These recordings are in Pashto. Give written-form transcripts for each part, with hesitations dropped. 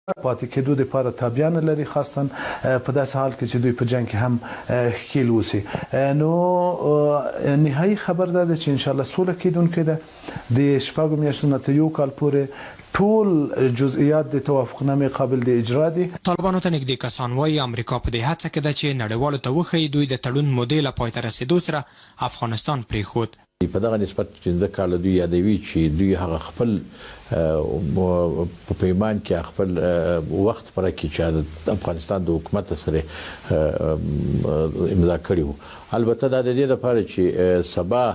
پاتې کېدو دپاره تابعه نه لري، خاصتا په داسې حال کې چې دوی په جنګ کې هم ښکېل اوسي. نو نهایي خبر دا ده چې انشاءالله سوله کېدونکې ده. د 6 میاشتو نه تر 1 کال پورې ټول جزئیات د توافقنامې قابل د اجرا دي. طالبانو ته نږدې کسان وایي امریکا په دې هڅه کې ده چې نړیوالو ته وښیي دوی د تړون مودې له پای ته رسېدو سره افغانستان پرېښود. په دغه نسبت 15 کاله دوی یادوي چې دوی هغه خپل په پیمان کې خپل وخت پر کې چې د افغانستان د حکومت سره امضا کړی وو. البته دا د دې لپاره چې سبا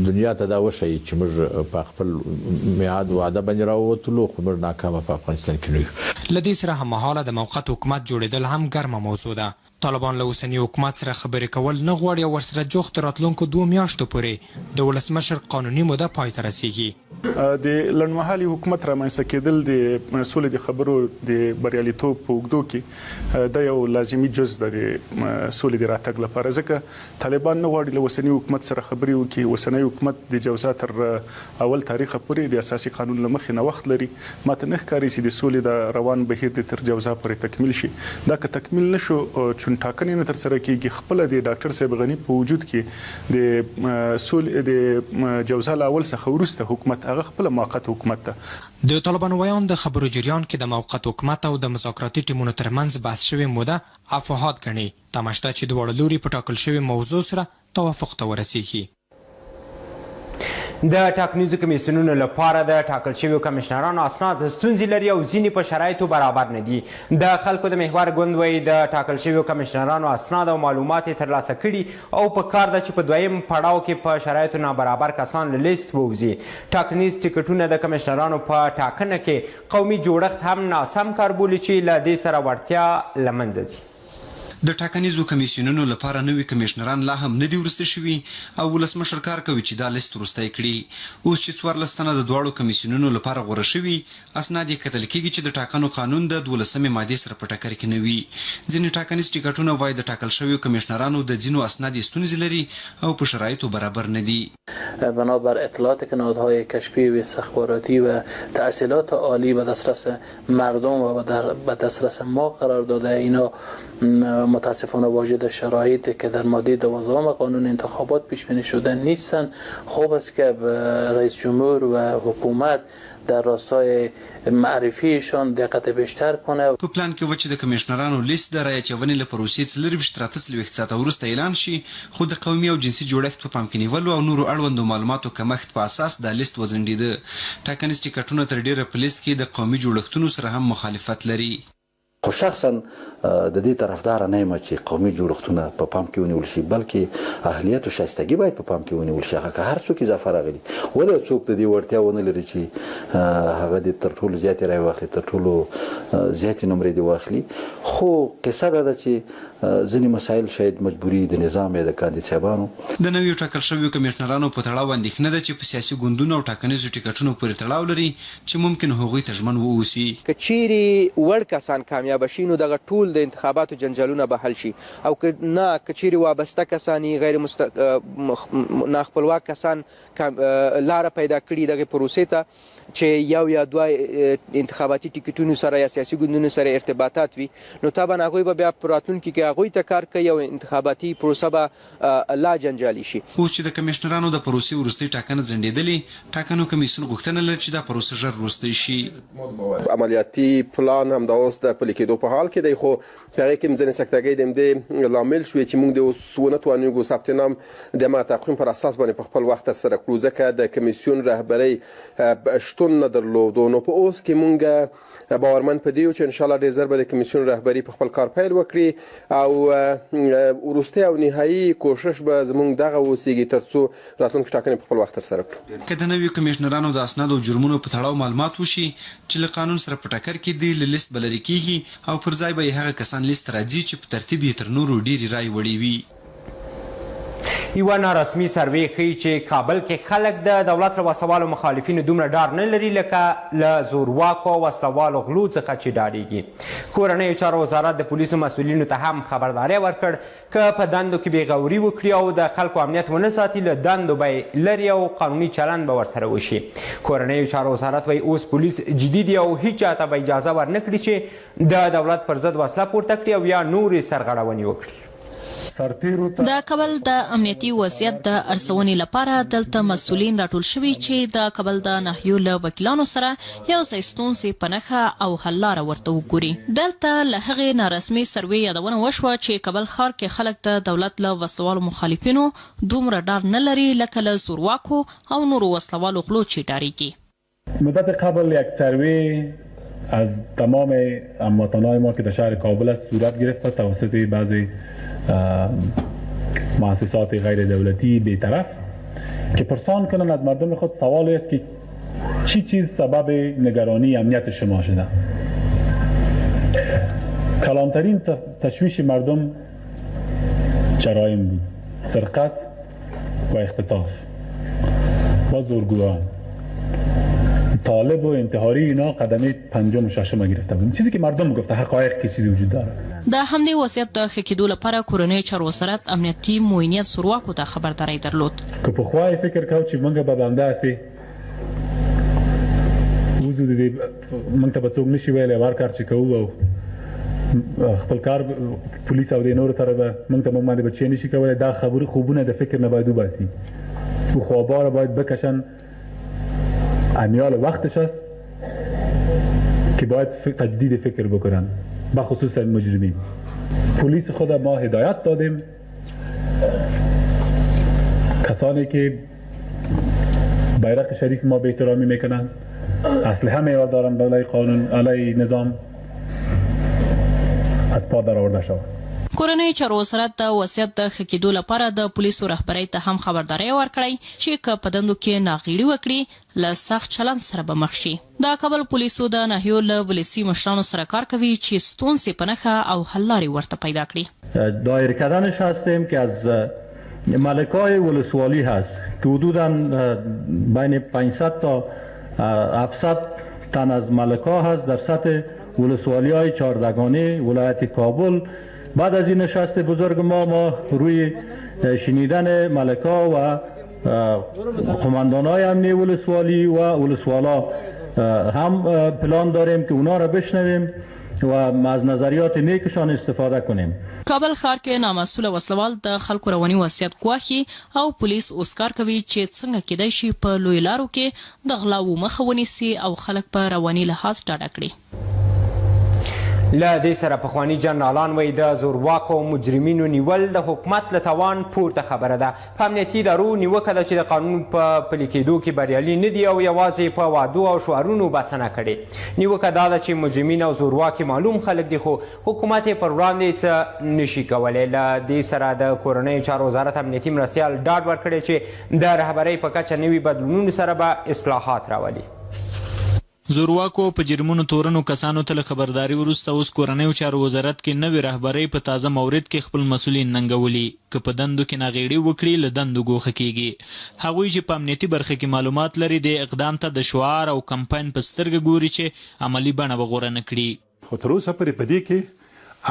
دنیا ته دا وشي چې موږ په خپل میعاد وعده باندې راووتلو، خو موږ ناکامه په افغانستان کې نه یو. له دې سره هممهاله د موقت حکومت جوړېدل هم ګرمه موضوع ده. طالبان له اوسني حکومت سره خبرې کول نه غواړي او ورسره جوخت راتلونکو 2 میاشتو پورې د ولسمشر قانوني موده پای ته رسیږي. د لنډمهالي حکومت رامنځته کېدل د سولې د خبرو د بریالیتوب په اوږدو کې د یو لازمي جز د سولې د راتګ لپاره، ځکه طالبان نه غواړي له اوسني حکومت سره خبرې وکړي. اوسنی حکومت د جوزا تر اول تاریخ پورې د اساسي قانون له مخې نه وخت لري. ماته نه ښکاري چې د سولې د روان بهیر د تر جوزا پورې تکمیل شي. دا که تکمیل نشو چون ټاکنې نه تر سره کېږي، خپله د ډاکټر صاحب غني په وجود کې د سولې د جوزا له اول څخه وروسته حکومت هغه خپل موقت حکومت ده. د طالبانو ویان د خبرو جریان کې د موقت حکومت او د مذاکراتي ټیمونو ترمنځ بحث شوې موده افواهات ګڼي. تمه شته چې دواړه لوري په ټاکل شوې موضوع سره توافق ته ورسیږي. د ټاکنیزو کمیسیونونو لپاره د ټاکل شویو کمشنرانو اسناد ستونزې لري او ځینې په شرایطو برابر نه دي. د خلکو د محور ګوند وایي د ټاکل شویو کمشنرانو اسناد او معلومات یې ترلاسه کړي او په کار ده چې په دویم پړاو کې په شرایطو نابرابر کسان له لیست ووځي. ټاکنیز ټکټونه د کمشنرانو په ټاکنه کې قومي جوړښت هم ناسم کار بولي چې له دې سره وړتیا له منځه ځي. د ټاکنیزو کمیسیونونو لپاره نوي کمیشنران لا هم نه دي ورسته شوي او ولسمشر کار کوي چې دا لیست وروستی کړي. اوس چې 14 تنه د دواړو کمیسیونونو لپاره غوره شوي، اسناد یې کتل کېږي چې د ټاکنو قانون د 12مې مادې سره په ټکر کې نه وي. ځینې ټاکنیز ټکټونه وایي د ټاکل شویو کمیشنرانو د ځینو اسناد یې ستونزې لري او په شرایطو برابر نه دي. بنابر اطلاعات که نهادهای کشفی و استخباراتی و تأصیلات عالی به دسترس مردم و به دسترس ما قرار داده، اینا متاسفانه واجد شرایطی که در ماده 12 قانون انتخابات پیش بینی شده نیستن. خوب است که رئیس جمهور و حکومت در راستای معرفیشان دقت بیشتر کنه. په پلان کې و چې د کمیشنرانو لیست د رایې اچونې له پروسې 4 ساعته وروسته اعلان شي، خو د قومي او جنسي جوړښت په پام کې نیولو او نورو اړوندو معلوماتو کمښت په اساس دا لیست وځنډېده. ټاکنیز ټکټونه تر ډیره په لیست کې د قومي جوړښتونو سره هم مخالفت لري. خو شخصا د دې طرفدار نه یم چې قومي جوړښتونه په پام کې ونیول شي، بلکې اهلیت او شایستګي باید په پام کې ونیول شي. هغه هر څوک اضافه راغلي، ولې څوک د دې وړتیا ونه لري چې هغه د تر ټولو زیاتې رایې واخلي، تر ټولو زیاتې نمرې دې واخلي. خو قصه دا ده چې ځینې مسایل شاید مجبوري د نظام یا د کاندید صاحبانو د نویو ټاکل شویو کمیشنرانو په تړاو اندېښنه ده چې په سیاسي ګوندونو او ټاکنیزو ټکټونو پورې تړاو لري چې ممکن هغوی ته ژمن واوسي. که چیرې وړ کسان کامیابه شي نو دغه ټول د انتخاباتو جنجالونه به حل شي، او که نه که چیرې وابسته کسان ناخپلواک کسان لاره پیدا کړي دغه پروسې ته چې یو یا دوه انتخاباتي ټکټونو سره یا سیاسي ګوندونو سره ارتباطات وي، نو طبعا هغوی به بیا په راتلونکي کې هغوی ته کار کوي او انتخاباتي پروسه به لا جنجالي شي. اوس چې د کمیشنرانو د پروسې وروستۍ ټاکنه ځنډېدلې، ټاکنو کمیسیون غوښتنه لري چې دا پروسه ژر وروستۍ شي. عملیاتي پلان هم دا اوس د پلي کېدو په حال کې دی، خو په هغې کې هم ځینې سکتګۍ د همدې لامل شوې چې موږ د اوس ونه توانېږو ثبت نام د ما تقویم پر اساس باندې په خپل وخت ترسره کړو، ځکه د کمیسیون رهبرۍ شتون نه درلودو. نو په اوس کې موږ باورمن په دې یو چې انشاءالله ډېر ژر به د کمیسیون رهبري په خپل کار پیل وکړي او وروستی او نهایي کوشش به زموږ دغه اوسیږي تر څو راتلونکې ټاکنې په خپل وخت ترسره کړو. که د نویو کمیشنرانو د اسنادو او جرمونو په تړاو معلومات وشي چې له قانون سره په ټکر کې دي، له لیست به لرې کېږي او پر ځای به یې هغه کسان لیست راځي چې په ترتیب یې تر نورو ډېرې رایې وړې وي. یوه نارسمي سروې ښیي چې کابل کې خلک د دولت له وسوالو مخالفینو دومره ډار نه لري لکه له زورواکو او وسلوالو غلو څخه چې ډارېږي. کورنیو چارو وزارت د پولیسو مسؤلینو ته هم خبرداری ورکړ که په دندو کې بېغوري وکړي او د خلکو امنیت ونه ساتي له دندو به یې لرې او قانوني چلند به ورسره وشي. کورنیو چارو وزارت وایي اوس پولیس جدي دي او هیچ چا ته به اجازه ورنه کړي چې د دولت پر ضد وسله پورته کړي او یا نورې سرغړونې وکړي. د کابل د امنیتي وضعیت د ارزونې لپاره دلته مسؤلین راټول شوي چې د کابل د ناحیو له وکیلانو سره یو ځای ستونزې په نښه او حل لاره ورته وګوري. دلته له هغې نارسمي سروې یادونه وشوه چې کابل ښار کې خلک د دولت له وسلوالو مخالفینو دومره ډار نه لري لکه له زورواکو او نورو وسلوالو غلو چې ډارېږي. مدت قبل یک سروی از تمام هموطنان ما که در شهر کابل است صورت گرفته توسط بعضی مؤسسات غیر دولتی بی‌طرف که پرسان کنند از مردم خود سوالی است که چی چیز سبب نگرانی امنیت شما شده. کلانترین تشویش مردم جرایم بود، سرقت و اختطاف و زورگویان. طالب و انتحاری اینا قدمه پنجم و ششم گرفته بودیم. چیزی که مردم گفته حقایق که چیزی وجود داره. د همدې وضعیت د ښه کېدو لپاره کورنیو چارو وزارت امنیتي معاینیت زورواکو ته خبرداری درلود. که پخوا یې فکر کو چې موږ به بنده هسې وځو د دې موږ ته به څوک نشي ویلی هر کار چې کوو او خپل کار پولیس او د نورو سره به موږ ته موږ باندې به چی نشي کولی. دا خبرې خوبونه د فکر نه باید وباسي. او خوابا را باید بکشن. انیال وقتش است که باید تجدید فکر بکنن بخصوص مجرمین. پلیس خود ما هدایت دادیم کسانی که بیرق شریف ما به احترامی میکنن اسلحه می‌دارن علیه قانون علیه نظام از پا در آورده شود. کورنیو چارو وزارت د وضعیت د ښه کېدو لپاره د پولیسو رهبرۍ ته هم خبرداری ورکړی چې که په دندو کې ناغېړي وکړي له سخت چلند سره به مخ شي. د کابل پولیسو د ناحیو له ولسي مشرانو سره کار کوي چې ستونزې په نښه او حل لارې ورته پیدا کړي. دایر کردنش هستیم که از ملکای ولسوالی هست که حدوداً بین 500 تا 700 تن از ملکا هست در سطح ولسوالی های چهاردگانه ولایت کابل. بعد از این نشست بزرگ ما روی شنیدن ملکا و قماندانای امنی ولسوالی و ولسوالا هم پلان داریم که اونا را بشنویم و از نظریات نیکشان استفاده کنیم. کابل ښار کې نامسؤله وسلوال د خلکو رواني وضعیت ګواښي او پولیس اوس کار کوي چې څنګه کېدای شي په لوی لارو کې د غلاو مخه ونیسي او خلک په رواني لحاظ ډاډه کړي. له دې سره پخواني جنرالان وایي د زورواکو او مجرمینو نیول د حکومت له توان پورته خبره ده. په امنیتي ادارو نیوکه ده چې د قانون په پلي کېدو کې بریالي نه دي او یوازې په وعدو او شعارونو بسنه کړې. نیوکه دا ده چې مجرمین او زورواکي معلوم خلک دي خو حکومت یې پر وړاندې څه نشي کولی. له دې سره د کورنیو چارو وزارت امنیتي مرستیال ډاډ ورکړی چې د رهبرۍ په کچه نوي بدلونونو سره به اصلاحات راولي. زورواکو په جرمونو تورنو کسانو ته خبرداري وروسته اوس کورنیو چارو وزارت کې نوې رهبرۍ په تازه مورد کې خپل مسؤلین ننګولي که په دندو کې ناغېړي وکړي له دندو ګوښه کیږي. هغوی چې په امنیتي برخه کې معلومات لري د اقدام ته د شعار او کمپاین په سترګه ګوري چې عملي بڼه به غوره نه کړي. خو تر اوسه پورې په دې کې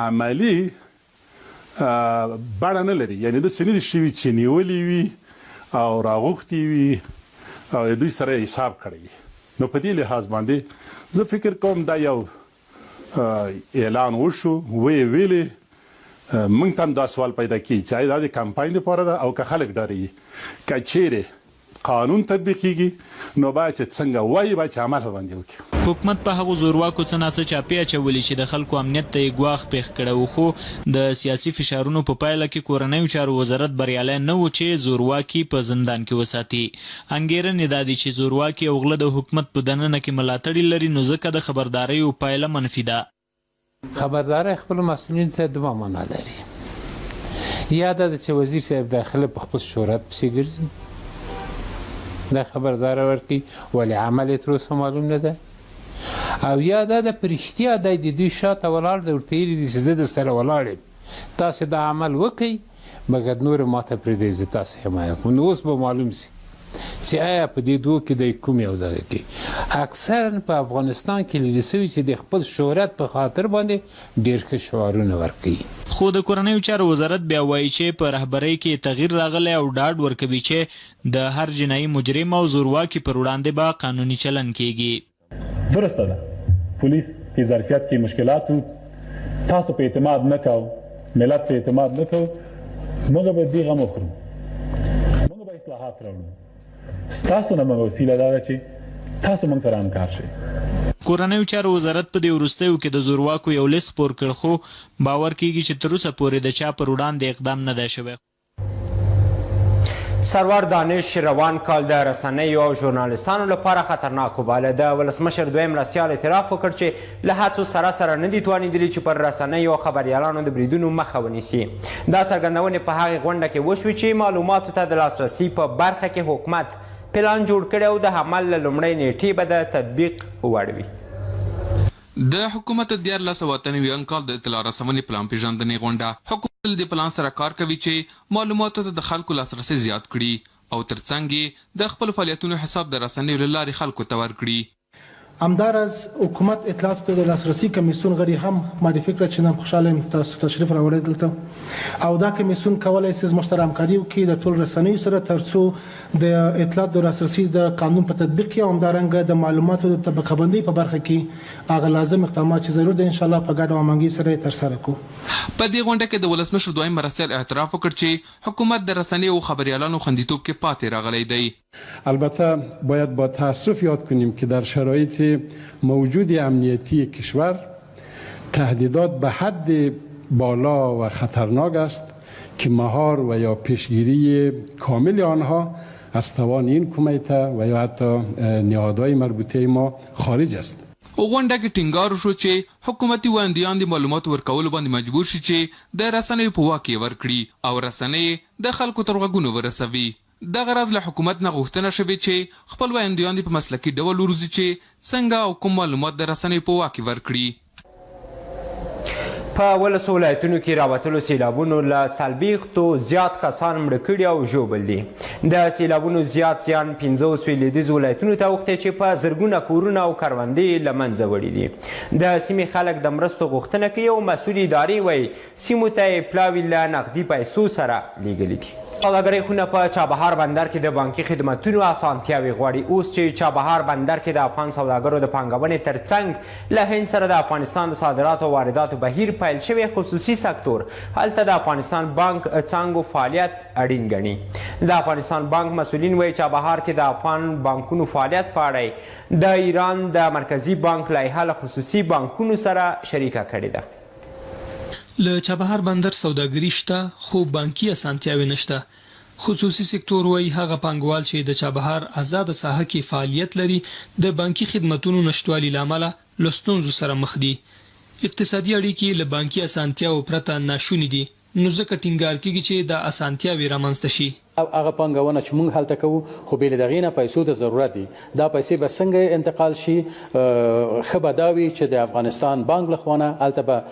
عملي بڼه نه لري. یعنې داسې نه دي شوي چې نیولي وي او راغوښتي وي او دوی سره حساب کړی. نو په دې لحاظ باندې زه فکر کوم دا یو اعلان وشو ویلې موږ ته هم دا سوال پیدا کیږي چې دا د کمپاین لپاره ده او که خلک ډاري که چیرې قانون تطبیقیږي نو باید چې څنګه وایي باید چې عمل باندې وکړي. حکومت په هغو زورواکو څه ناڅه چاپې اچولي چې د خلکو امنیت ته یې ګواښ پېښ کړی و خو د سیاسي فشارونو په پایله کې کورنیو چارو وزارت بریالی نه و چې زورواکي په زندان کې وساتي. انګېرنې دا دي چې زورواکي او غله د حکومت په دننه کې ملاتړي لري نو ځکه د خبرداریو پایله منفي ده. خبرداری خپل مسؤلین ته دوه معنا لري. یا دا چې وزیر صاحب داخله په خپل شهرت پسې ګرځي دا خبرداری ورکړي ولې عمل یې تر اوسه معلوم نه ده. او یا دا د په رښتیا دی د دوی شاته ولاړ دی ورته ویلي دي چې زه در سره ولاړ یم تاسې دا عمل وکئ مګر نور ماته پرېږدئ زه تاسې حمایه کوم. نو اوس به معلوم سي چې آیا په دې دوه کې د کوم یو دغه کې اکثرا په افغانستان کې لیدل شوي چې د خپل شهرت په خاطر باندې ډېر ښه شعارونه ورکوي. خو د کورنیو چارو وزارت بیا وایي چې په رهبرۍ کې تغییر راغلی او ډاډ ورکوي چې د هر جنایي مجرم او زورواکي پر وړاندې به قانوني چلن کیږي. درسته ده پولیس کې ظرفیت کې مشکلات تاسو په اعتماد نه کوو، ملت په اعتماد نه کوو، موږ به دې غم وخورو، موږ به اصلاحات راوړو. ستاسو نه موږ وسیله دا ده چې تاسو موږ سره همکار شئ. کورنیو چارو وزارت په دې وروستیو کې د زورواکو یو لیست خپور کړ، خو باور کیږي چې تر اوسه پورې د چا پر وړاندې اقدام نه دی شوی. سرور دانش روان کال د رسنیو او ژورنالستانو لپاره خطرناک وباله. د ولسمشر دویم مرستیال اعتراف وکړ چې له هڅو سره نه دي توانېدلي چې پر رسنیو او خبریالانو د بریدونو مخه ونیسي. دا څرګندونې په هغې غونډه کې وشوې چې معلوماتو ته د لاسرسي په برخه کې حکومت پلان جوړ کړی او د عمل له لومړۍ نیټې به د تطبیق وړ وي. د حکومت د 1493 کال د اطلاع رسونې پلان پیژندنې غونډه حکومت د پلان سره کار کوي چې معلوماتو ته د خلکو لاسرسي زیات کړي او ترڅنګ یې د خپل فعالیتونو حساب د رسنیو له لارې خلکو ته ورکړي. همداراز حکومت اطلاعاتو ته د لاسرسي کمیسیون غړي هم معرفي کړه چې نن خوشحاله یم تاسو تشریف راوړی دلته. او دا کمیسیون کولی شي زموږ سره همکاري وکړي د ټول رسنیو سره تر څو د اطلاعاتو د لاسرسي د قانون په تطبیق کې او همدارنګه د معلوماتو د طبقه بندۍ په برخه کې هغه لازم اقدامات چې ضرور دي انشاءالله په ګډه او همغږۍ سره یې ترسره کړو. په دې غونډه کې د ولسمشر دویم مرستیال اعتراف وکړ چې حکومت د رسنیو او خبریالانو خوندیتوب کې پاتې راغلی دی. البته باید با تاسف یاد کنیم که در شرایط موجود امنیتی کشور تهدیدات به حد بالا و خطرناک است که مهار و یا پیشگیری کامل آنها از توان این کمیته و یا حتی نهادهای مربوطه ما خارج است. غونډه کې ټینګار وشو چې حکومتي وړاندیان د معلوماتو ورکولو باندې مجبور شي چې د رسنیو په واک کې ورکړي او رسنۍ د خلکو تر غوږونو ورسوي. دغه راز له حکومت نه غوښتنه شوې چې خپل وړاندیان په مسلکي ډول وروزي چې څنګه او کوم معلومات د رسنیو په واک کې ورکړي. په 12 ولایتونو کې راوتلو سیلابونو له 40 زیات کسان مړه کړي او ژوبل دي. د سیلابونو زیات زیان 15 لویدیځو ولایتونو ته اوښتی چې په زرګونه کورونه او کروندې له منځه وړي دي. د سیمې خلک د مرستو غوښتنه کوي او مسؤل ادارې وایي سیمو ته یې پلاوي له نقدي پیسو سره لیږلي دي. سوداګرۍ خونه په چابهار بندر کې د بانکي خدمتونو اسانتیاوې غواړي. اوس چې چابهار بندر کې د افغان سوداګرو د پانګونې ترڅنګ له هند سره د افغانستان د صادراتو او وارداتو بهیر پیل شوی، خصوصي سکتور هلته د افغانستان بانک څانګو فعالیت اړین ګڼي. د افغانستان بانک مسؤلین وایي چابهار کې د افغان بانکونو فعالیت په اړه د ایران د مرکزی بانک لایحه له خصوصي بانکونو سره شریکه کړې ده. له چابهار بندر سوداګري شته خو بانکي اسانتیاوې نشته. خصوصي سکتور وایي هغه پانګوال چې د چابهار آزاد ساحه کې فعالیت لري د بانکي خدمتونو نشټوالي له امله له ستونزو سره مخ دي. اقتصادي اړیکې له بانکي اسانتیاو پرته ناشونې دي، نو ځکه ټینګار کیږي چې د اسانتیاوې رامنځته شي. هغه پانګونه چې موږ هلته کوو خو بې له دغې نه پیسو ته ضرورت دي. دا پیسې به څنګه انتقال شي؟ ښه به دا وي چې د افغانستان بانک له خوا نه هلته به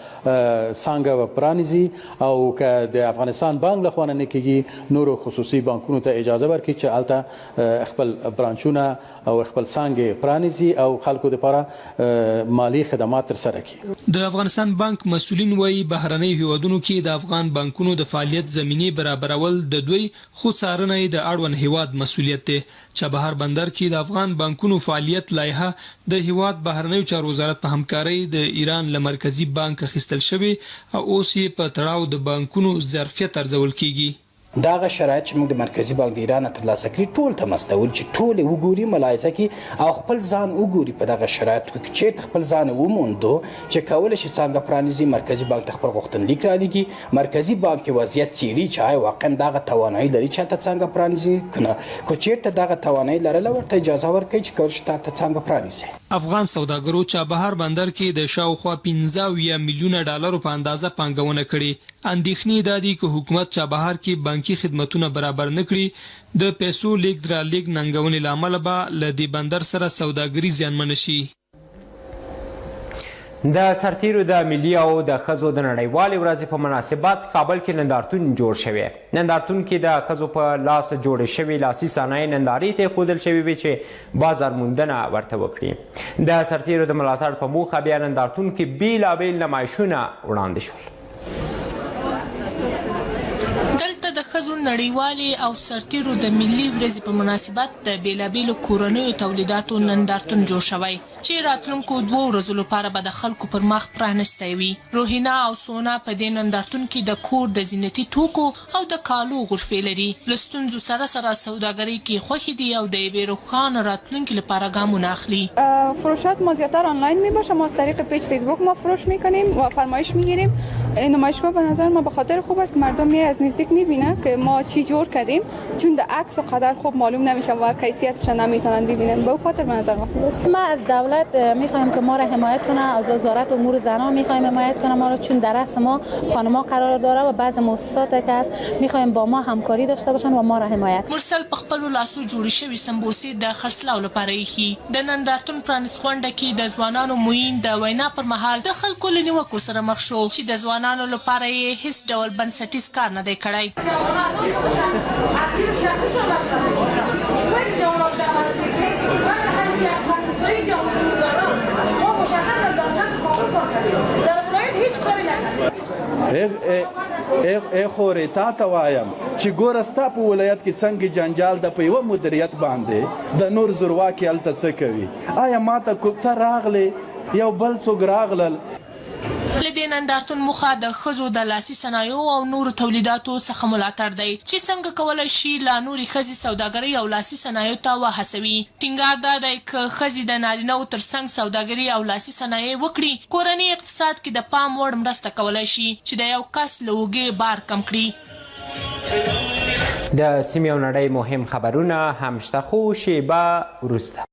څانګه به پرانیزي او که د افغانستان بانک له خوا نه کېږي نورو خصوصي بانکونو ته اجازه ورکړي چې هلته خپل برانچونه او خپل څانګې پرانیزي او خلکو دپاره مالي خدمات ترسره کړي. د افغانستان بانک مسؤلین وایي بهرنیو هیوادونو کې د افغان بانکونو د فعالیت زمینې برابرول د دوی خو څارنه د اړوند هیواد مسؤلیت دی. چابهار بندر کې د افغان بانکونو فعالیت لایحه د هیواد بهرنیو چارو وزارت په همکارۍ د ایران له مرکزی بانک اخیستل شوی او اوس یې په تړاو د بانکونو ظرفیت ارزول کیږي. داغه شرایط چې موږ د مرکزی بانک د ایران ترلاسه کړي ټول ته مستول چې ټول وګوري ملاحظه کړي او خپل ځان وګوري په دغه شرایطو کې چې خپل ځان وموندو چې کول شي څنګه پرانیزي مرکزی بانک خپل غوښتنلیک را لګي. مرکزی بانک وضعیت څیړي چې واقعا دغه توانایي لري چې ته څنګه پرانیزي کنه کو چیرته دغه توانایي لرله ورته اجازه ورکړي چې کول شي ته څنګه پرانیزي. افغان سوداګرو چابهار بندر کې د شاوخوا 15 میلیونه ډالرو په اندازه پانګونه کړې. اندېښنې دا دي چې حکومت چابهار کې بانکي خدمتونه برابر نه کړي، د پیسو لیږد رالیږد ننګونې له امله به له دې بندر سره سوداګري زیانمنه شي. د سرتیرو د ملي او د ښځو د نړیوالې ورځې په مناسبت کابل کې نندارتون جوړ شوی. نندارتون کې د ښځو په لاس جوړې شوي لاسي صنایع نندارې ته ایښودل شوي وي چې بازار موندنه ورته وکړي. د سرتیرو د ملاتړ په موخه بیا نندارتون کې بیلابیل نمایشونه وړاندې شول. دلته د ښځو نړیوالې او سرتیرو د ملي ورځې په مناسبت د بیلابیلو کورنیو تولیداتو نندارتون جوړ شوی چې راتلونکو 2 ورځو لپاره به د خلکو پر مخ پرانستی وي. روهینا او سونا په دې نندارتون کې د کور د زینتي توکو او د کالو غرفې لري. له ستونزو سره سره سوداګرۍ کې خوښې دي او د یوې روښانه راتلونکي لپاره ګامونه اخلي. فروشات ما زیاتر آنلاین میباشه. ما از طریق پیج فیسبوک ما فروش میکنیم و فرمایش میگیریم. نمایشگاه به نظر ما به خاطر خوب است که مردم می از نزدیک میبینن که ما چی جور کردیم، چون د عکس و قدر خوب معلوم نمیشه و کیفیتش نمیتونن ببینن. به خاطر به نظر ما خوب است. ما از دولت میخوایم که ما را حمایت کنه، از وزارت امور زنان میخوایم حمایت کنه ما را، چون در رأس ما خانم‌ها قرار داره و بعض مؤسسات که هست میخوایم با ما همکاری داشته باشن و ما را حمایت. مرسل په خپلو لاسو جوړې شوي سمبوسې د خرڅلاو لپاره ایښي. د نندارتون پرانیستغونډه کې د ځوانانو معین د وینا پر مهال د خلکو له نیوکو سره مخ شو چې د ځوانانو لپاره یې هیڅ ډول بنسټیز کار نه دی کړی. ای خورې تا ته وایم چې ګوره ستا په ولایت کې څنګه جنجال د په یوه مدیریت باندې د نور زورواکي هلته څه کوي؟ آیا ما ته کوپته راغلې یو بل څوک راغلل؟ له دې نندارتون موخه د ښځو د لاسي صنایعو او نورو تولیداتو څخه ملاتړ دی چې څنګه کولی شي لا نورې ښځې سوداګرۍ او لاسي صنایعو ته وهڅوي. ټینګار دا دی که ښځې د نارینهو ترڅنګ سوداګري او لاسي صنایع وکړي، کورني اقتصاد کې د پام وړ مرسته کولی شي چې د یو کس له اوږې بار کم کړي. د سیمې او نړۍ مهم خبرونه هم شته، خو شیبه وروسته.